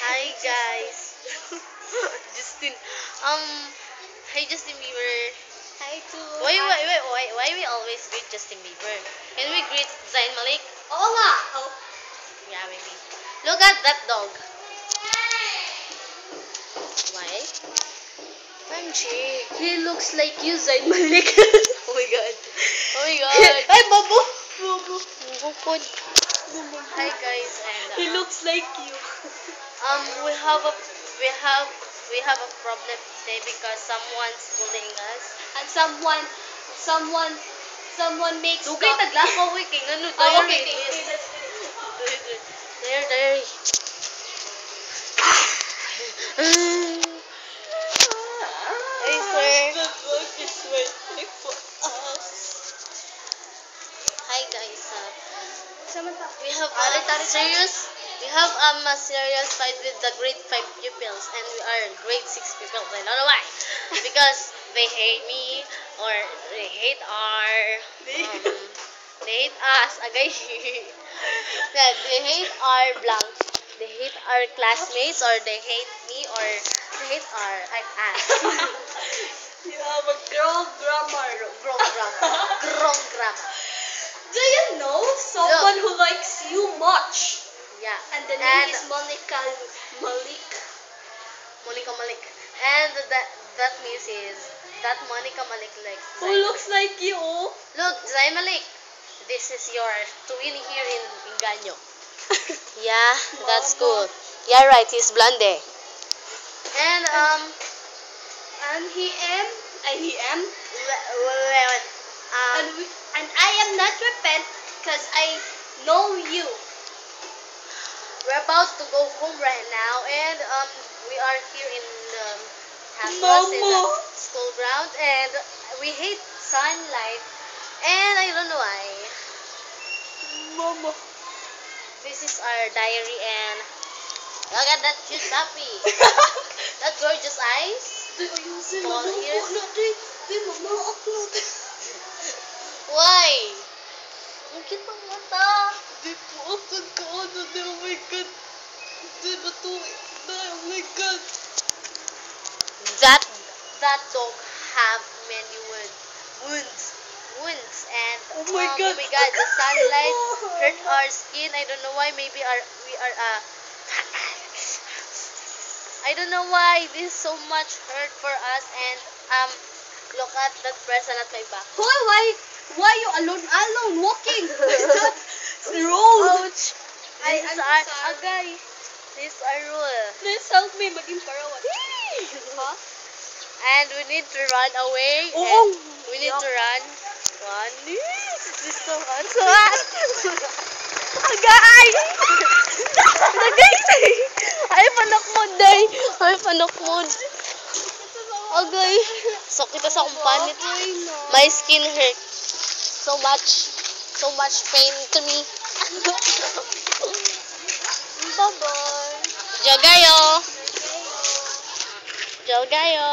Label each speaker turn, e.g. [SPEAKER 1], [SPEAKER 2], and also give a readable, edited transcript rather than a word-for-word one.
[SPEAKER 1] Hi guys. Justin. Hey Justin Bieber.
[SPEAKER 2] Hi to...
[SPEAKER 1] Why we always greet Justin Bieber? Can we greet Zayn Malik?
[SPEAKER 2] Oo nga! Oh.
[SPEAKER 1] Yeah, maybe. Look at that dog. Why? Angie.
[SPEAKER 2] He looks like you, Zayn Malik.
[SPEAKER 1] Oh my god. Oh my god.
[SPEAKER 2] Ay, Bobo! Bobo.
[SPEAKER 1] Bukod. Hi guys, and
[SPEAKER 2] He looks like you.
[SPEAKER 1] we have a problem today because someone's bullying us.
[SPEAKER 2] And someone makes...
[SPEAKER 1] Dugay taglakaw we kay ngano
[SPEAKER 2] Oh,
[SPEAKER 1] diary.
[SPEAKER 2] okay.
[SPEAKER 1] Diary. Hey sir.
[SPEAKER 2] The dog is waiting for us.
[SPEAKER 1] Hi guys.
[SPEAKER 2] Samantha.
[SPEAKER 1] We have a serious fight with the grade 5 pupils, and we are grade 6 pupils. I don't know why. Because they hate me, or they hate they hate us. Agay. Yeah, they hate our blank. They hate our classmates, or they hate me, or they hate us.
[SPEAKER 2] You have a girl grammar.
[SPEAKER 1] Grong grammar.
[SPEAKER 2] Do you know someone who likes you much?
[SPEAKER 1] Yeah.
[SPEAKER 2] And the name is Monica Malik.
[SPEAKER 1] Monica Malik. And that means is that Monica Malik likes
[SPEAKER 2] Who
[SPEAKER 1] Zayn
[SPEAKER 2] looks
[SPEAKER 1] Malik.
[SPEAKER 2] like you?
[SPEAKER 1] Look, Zayn Malik. This is your twin here in Inganyo. Yeah, that's cool. Yeah, right. He's blonde. And
[SPEAKER 2] he am.
[SPEAKER 1] um
[SPEAKER 2] And I am not repent because I know you.
[SPEAKER 1] we're about to go home right now, and we are here in campus in the
[SPEAKER 2] Mama.
[SPEAKER 1] school ground, and we hate sunlight, and I don't know why.
[SPEAKER 2] Mama.
[SPEAKER 1] This is our diary, and look at that cute puppy. That gorgeous eyes. Small ears. Why? Ang cute ng mata.
[SPEAKER 2] Oh my god. Oh my god.
[SPEAKER 1] That dog have many wounds, and
[SPEAKER 2] Oh my god.
[SPEAKER 1] the sunlight hurt our skin. I don't know why. Maybe we are I don't know why this is so much hurt for us, and look at that person at my back.
[SPEAKER 2] Why you alone walking? It's road.
[SPEAKER 1] Ouch!
[SPEAKER 2] I'm sorry.
[SPEAKER 1] Agay. This is our rule.
[SPEAKER 2] Please help me maging parawan. Huh?
[SPEAKER 1] And we need to run away.
[SPEAKER 2] Oo.
[SPEAKER 1] And we need to run. Run. This is so hot. So hot. Agay! Agay! Ay, panok mo, day. Ay, panok mo. Agay. Sakit sa akong panit. My skin hurt. So much pain to me.
[SPEAKER 2] Bye-bye.
[SPEAKER 1] Jogayo. Jogayo.